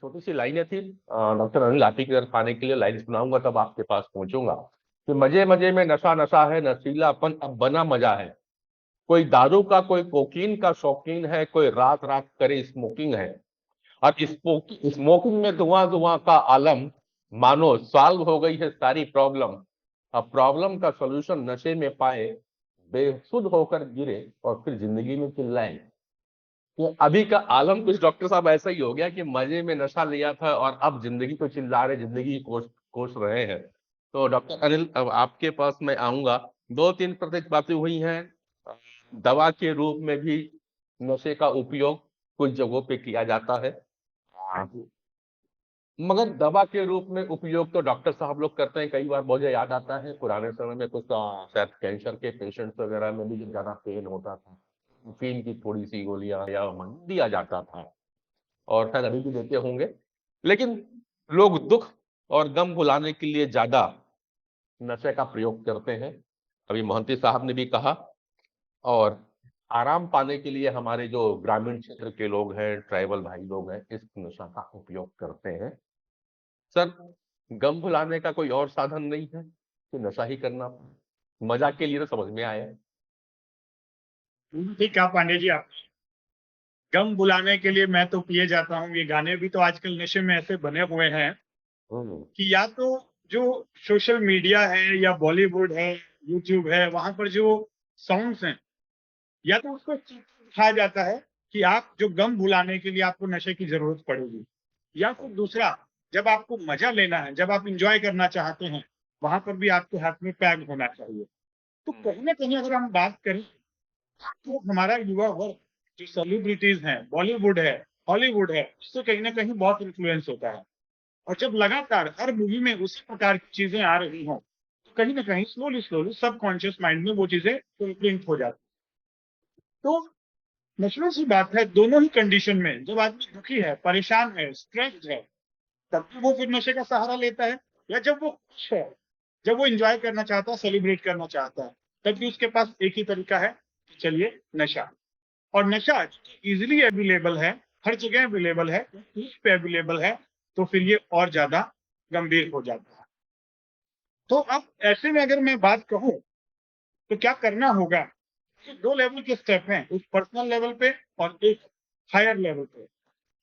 छोटी सी लाइनें थी डॉक्टर अनिल आती की तरफ आने के लिए लाइन सुनाऊंगा तब आपके पास पहुंचूंगा कि मजे मजे में नशा नशा है, नशीलापन अब बना मजा है। कोई दारू का, कोई कोकीन का शौकीन है, कोई रात रात करे स्मोकिंग है। और स्मोकिंग में धुआं धुआं का आलम, मानो सॉल्व हो गई है सारी प्रॉब्लम। अब प्रॉब्लम का सॉल्यूशन नशे में पाए, बेसुध होकर गिरे और फिर जिंदगी में चिल्लाए। तो अभी का आलम कुछ डॉक्टर साहब ऐसा ही हो गया कि मजे में नशा लिया था और अब जिंदगी को चिल्ला रहे, जिंदगी कोस कोस रहे हैं। तो डॉक्टर अनिल, अब आपके पास मैं आऊंगा। दो तीन प्रत्यक्ष बातें हुई हैं। दवा के रूप में भी नशे का उपयोग कुछ जगहों पे किया जाता है, मगर दवा के रूप में उपयोग तो डॉक्टर साहब लोग करते हैं। कई बार मुझे याद आता है पुराने समय में कुछ शायद कैंसर के पेशेंट्स वगैरह में भी जब ज्यादा पेन होता था, morphine की थोड़ी सी गोलियां या दिया जाता था, और शायद अभी भी देते होंगे। लेकिन लोग दुख और गम भुलाने के लिए ज्यादा नशे का प्रयोग करते हैं, अभी मोहंती साहब ने भी कहा। और आराम पाने के लिए हमारे जो ग्रामीण क्षेत्र के लोग हैं, ट्राइबल भाई लोग हैं, इस नशा का उपयोग करते हैं। सर, गम भुलाने का कोई और साधन नहीं है कि नशा ही करना? मजाक के लिए तो समझ में आया। ठीक कहा पांडे जी आप। गम बुलाने के लिए मैं तो पिए जाता हूँ, ये गाने भी तो आजकल नशे में ऐसे बने हुए हैं कि या तो जो सोशल मीडिया है या बॉलीवुड है, यूट्यूब है, वहां पर जो सॉन्ग्स हैं, या तो उसको दिखाया जाता है कि आप जो गम भुलाने के लिए आपको नशे की जरूरत पड़ेगी, या फिर दूसरा, जब आपको मजा लेना है, जब आप इंजॉय करना चाहते हैं, वहां पर भी आपके हाथ में पैक होना चाहिए। तो कहीं ना कहीं अगर हम बात करें तो हमारा युवा वर्ग, जो सेलिब्रिटीज हैं, बॉलीवुड है, हॉलीवुड है, उससे कहीं ना कहीं बहुत इन्फ्लुएंस होता है। और जब लगातार हर मूवी में उसी प्रकार की चीजें आ रही हों, तो कहीं ना कहीं स्लोली स्लोली सबकॉन्शियस माइंड में वो चीजें इम्प्रिंट हो जाती। तो नेचुरल सी बात है, दोनों ही कंडीशन में जब आदमी दुखी है, परेशान है, स्ट्रेस्ड है, तब भी वो फिर नशे का सहारा लेता है, या जब वो खुश है, जब वो एंजॉय करना चाहता है, सेलिब्रेट करना चाहता है, तब भी उसके पास एक ही तरीका है कि चलिए नशा। और नशा इजीली अवेलेबल है, हर जगह अवेलेबल है, पे अवेलेबल है, तो फिर ये और ज्यादा गंभीर हो जाता है। तो अब ऐसे में अगर मैं बात कहूं तो क्या करना होगा, कि दो लेवल के स्टेप हैं, एक पर्सनल लेवल पे और एक हायर लेवल पे।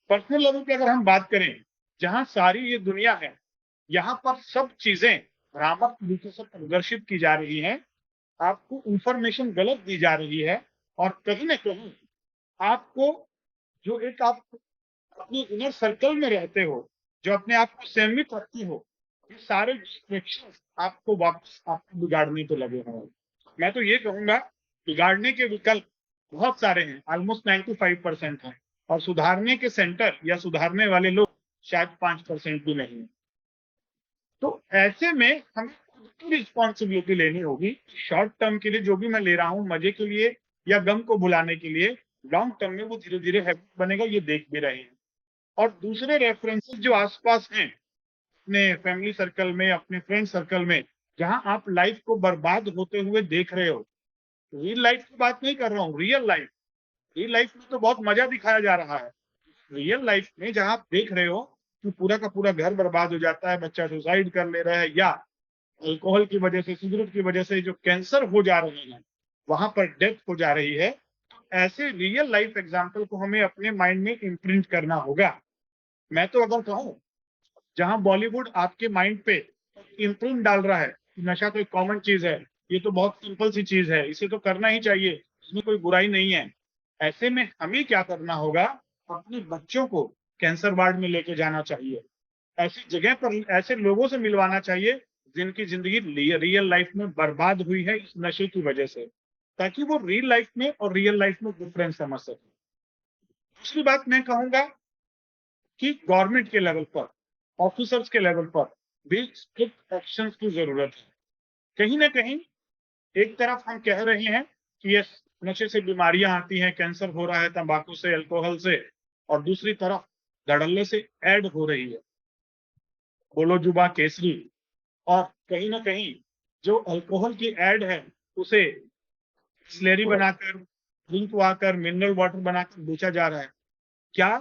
पर्सनल लेवल पे अगर हम बात करें, जहां सारी ये दुनिया है, यहाँ पर सब चीजें भ्रामक तरीके से प्रदर्शित की जा रही हैं, आपको इंफॉर्मेशन गलत दी जा रही है, और कहीं ना कहीं आपको, जो एक आप अपने इनर सर्कल में रहते हो, जो अपने आप को सीमित रखते हो, ये सारे डिस्ट्रैक्शंस आपको वापस आपको बिगाड़ने पे लगे हैं। मैं तो ये कहूंगा, बिगाड़ने के विकल्प बहुत सारे हैं, ऑलमोस्ट 95% हैं, और सुधारने के सेंटर या सुधारने वाले लोग शायद 5% भी नहीं है। तो ऐसे में हमें खुद की रिस्पॉन्सिबिलिटी लेनी होगी। शॉर्ट टर्म के लिए जो भी मैं ले रहा हूँ मजे के लिए या गम को भुलाने के लिए, लॉन्ग टर्म में वो धीरे धीरे हैबिट बनेगा, ये देख भी रहे हैं। और दूसरे रेफरेंसेस जो आसपास हैं, अपने फैमिली सर्कल में, अपने फ्रेंड सर्कल में, जहां आप लाइफ को बर्बाद होते हुए देख रहे हो, रियल लाइफ की बात नहीं कर रहा हूँ, रियल लाइफ में तो बहुत मजा दिखाया जा रहा है। रियल लाइफ में जहां आप देख रहे हो कि पूरा का पूरा घर बर्बाद हो जाता है, बच्चा सुसाइड कर ले रहा है, या अल्कोहल की वजह से, सिगरेट की वजह से जो कैंसर हो जा रहे हैं, वहां पर डेथ हो जा रही है, ऐसे रियल लाइफ एग्जाम्पल को हमें अपने माइंड में इम्प्रिंट करना होगा। मैं तो अगर कहूँ, जहां बॉलीवुड आपके माइंड पे इम्प्रिंट डाल रहा है कि नशा तो एक कॉमन चीज है, ये तो बहुत सिंपल सी चीज है, इसे तो करना ही चाहिए, इसमें कोई बुराई नहीं है, ऐसे में हमें क्या करना होगा, अपने बच्चों को कैंसर वार्ड में लेके जाना चाहिए, ऐसी जगह पर ऐसे लोगों से मिलवाना चाहिए जिनकी जिंदगी रियल लाइफ में बर्बाद हुई है इस नशे की वजह से, ताकि वो रियल लाइफ में और रियल लाइफ में डिफरेंस समझ सके। दूसरी बात मैं कहूंगा कि गवर्नमेंट के लेवल पर, ऑफिसर्स के लेवल पर भी स्ट्रिक्ट एक्शन की जरूरत है। कहीं ना कहीं एक तरफ हम कह रहे हैं कि ये नशे से बीमारियां आती हैं, कैंसर हो रहा है तंबाकू से, अल्कोहल से, और दूसरी तरफ धड़ल्ले से ऐड हो रही है, बोलो जुबा केसरी, और कहीं ना कहीं जो अल्कोहल की ऐड है उसे स्लेरी बनाकर, ड्रिंक वाकर, मिनरल वाटर बनाकर बेचा जा रहा है। क्या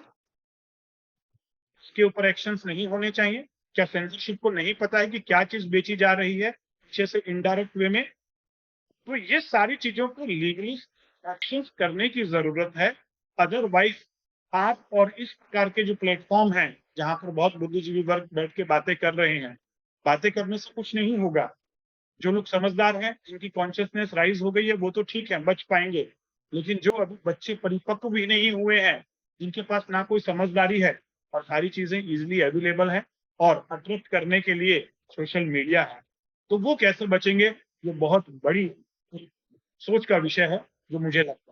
उसके ऊपर एक्शंस नहीं होने चाहिए? क्या सेंसरशिप को नहीं पता है कि क्या चीज बेची जा रही है पीछे से इनडायरेक्ट वे में? तो ये सारी चीजों को लीगली एक्शंस करने की जरूरत है। अदरवाइज आप और इस प्रकार के जो प्लेटफॉर्म हैं जहां पर बहुत बुद्धिजीवी वर्ग बैठ के बातें कर रहे हैं, बातें करने से कुछ नहीं होगा। जो लोग समझदार हैं, जिनकी कॉन्शियसनेस राइज हो गई है, वो तो ठीक है, बच पाएंगे। लेकिन जो अभी बच्चे परिपक्व भी नहीं हुए हैं, जिनके पास ना कोई समझदारी है और सारी चीजें इजिली अवेलेबल है और अट्रैक्ट करने के लिए सोशल मीडिया है, तो वो कैसे बचेंगे? ये बहुत बड़ी सोच का विषय है जो मुझे लगता है।